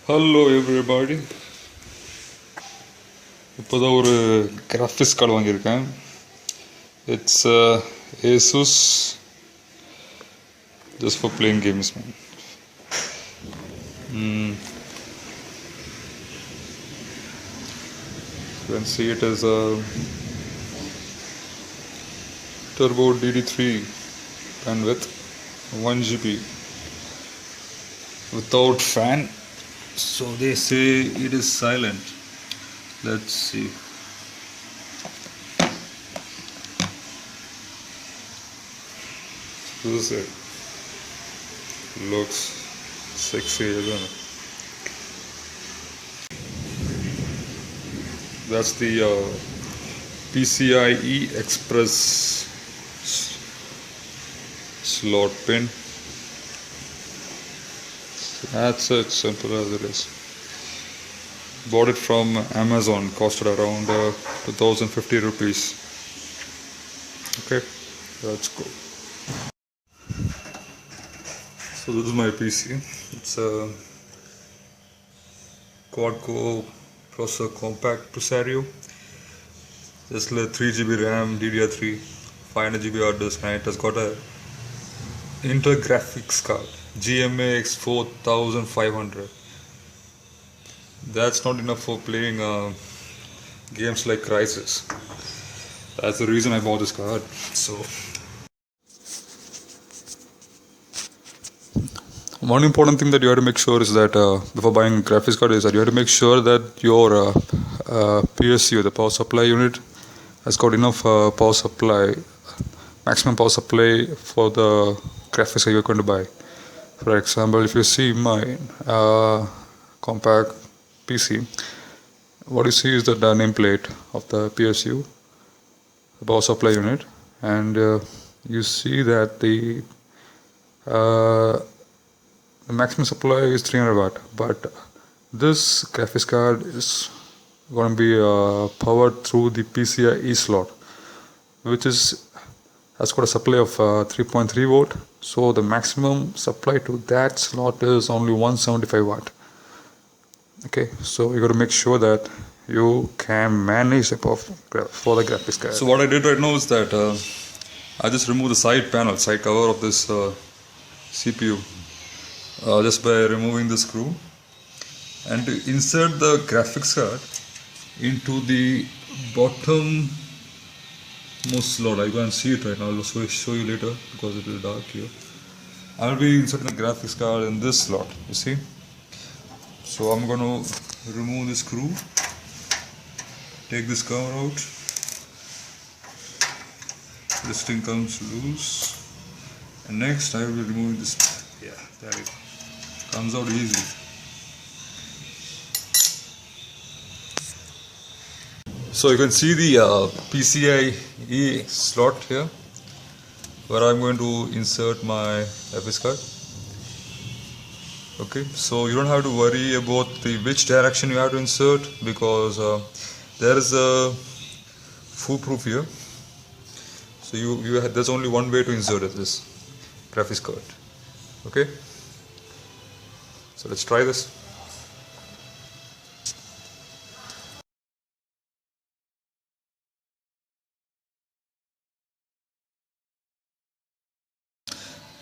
Hello everybody. இப்போதான் ஒரு graphics card வாங்கியிருக்கேன். It's ASUS just for playing games, man. You can see it as a turbo DD3 bandwidth, 1 GB without fan. So they say it is silent. Let's see. This is it. Looks sexy, isn't it? That's the PCIe Express slot pin. That's it, simple as it is. Bought it from Amazon, costed around 2050 rupees. Okay, that's cool. So this is my PC. It's a quad-core processor, compact Presario. Just like 3 GB RAM, DDR3, 500 GB hard disk, and it has got a Intel graphics card, GMAX 4500. That's not enough for playing games like Crysis. That's the reason I bought this card. So one important thing that you have to make sure is that before buying a graphics card is that you have to make sure that your PSU, the power supply unit, has got enough power supply, maximum power supply for the graphics that you're going to buy. For example, if you see my compact PC, what you see is the nameplate of the PSU, the power supply unit, and you see that the maximum supply is 300 watt, but this graphics card is going to be powered through the PCIe slot, which has got a supply of 3.3 volt. So the maximum supply to that slot is only 175 watt. Okay, so you got to make sure that you can manage the power for the graphics card. So what I did right now is that I just removed the side cover of this CPU just by removing the screw, and to insert the graphics card into the bottom most slot. I can't see it right now. I'll show you later because it is dark here. I'll be inserting the graphics card in this slot, you see. So I'm going to remove the screw, take this cover out. This thing comes loose, and next I will be removing this. Yeah, there it comes out easily. So you can see the PCIe slot here, where I'm going to insert my graphics card. Okay, so you don't have to worry about which direction you have to insert, because there is a foolproof here. So there's only one way to insert this graphics card. Okay, so let's try this.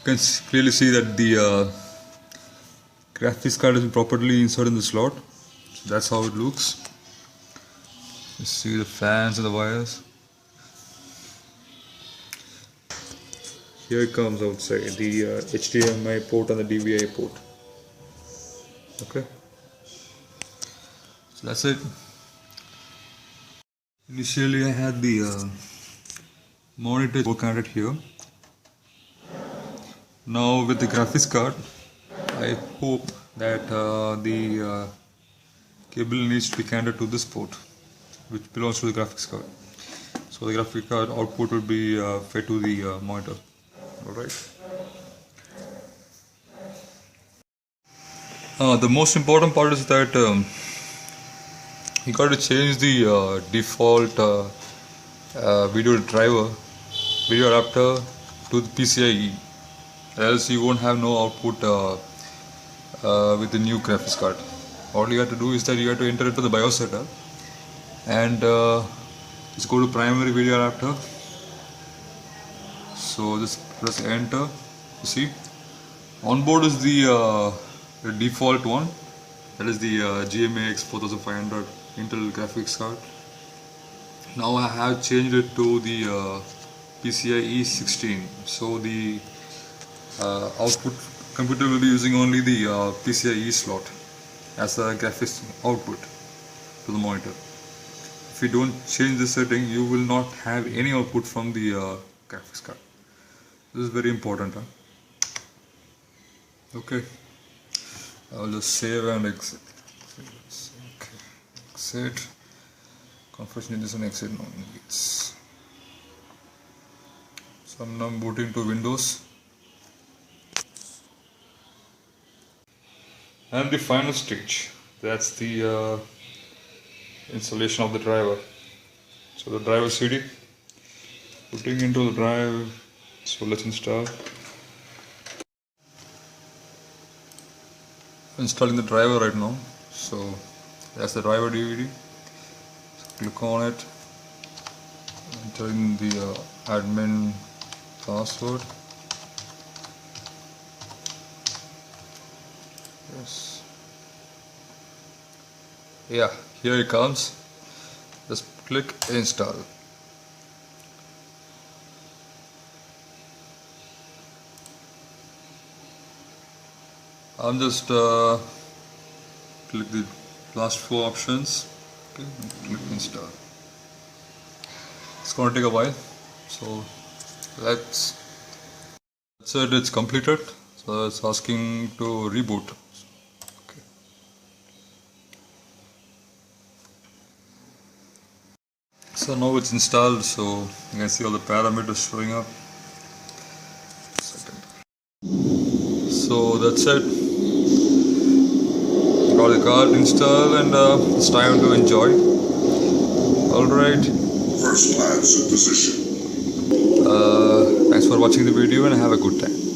You can clearly see that the graphics card is properly inserted in the slot. So that's how it looks. You see the fans and the wires. Here it comes outside, the HDMI port and the DVI port. Okay, so that's it. Initially I had the monitor connected here. Now with the graphics card, I hope that the cable needs to be connected to this port, which belongs to the graphics card. So the graphics card output will be fed to the monitor. Alright. The most important part is that you got to change the default video adapter to the PCIe, else you won't have no output with the new graphics card. All you have to do is that you have to enter into the BIOS setup and just go to primary video adapter. So just press enter. You see, onboard is the default one, that is the GMAX 4500 Intel graphics card. Now I have changed it to the PCIe 16, so the output computer will be using only the PCIe slot as a graphics output to the monitor. If you don't change this setting, you will not have any output from the graphics card. This is very important. Okay, I'll just save and exit. Okay. Exit. Confirmation is an exit. No, yes. So I'm now booting to Windows. And the final stage, that's the installation of the driver. So the driver CD, putting into the drive. So let's install. Installing the driver right now. So that's the driver DVD. So click on it, enter in the admin password. Yes. Yeah, here it comes. Just click install. I'm just click the last 4 options. Okay, click install. It's going to take a while, so that's it. It's completed. So it's asking to reboot. Okay. So now it's installed. So you can see all the parameters showing up. So that's it. Got the card installed and it's time to enjoy. Alright. First class position. Thanks for watching the video and have a good time.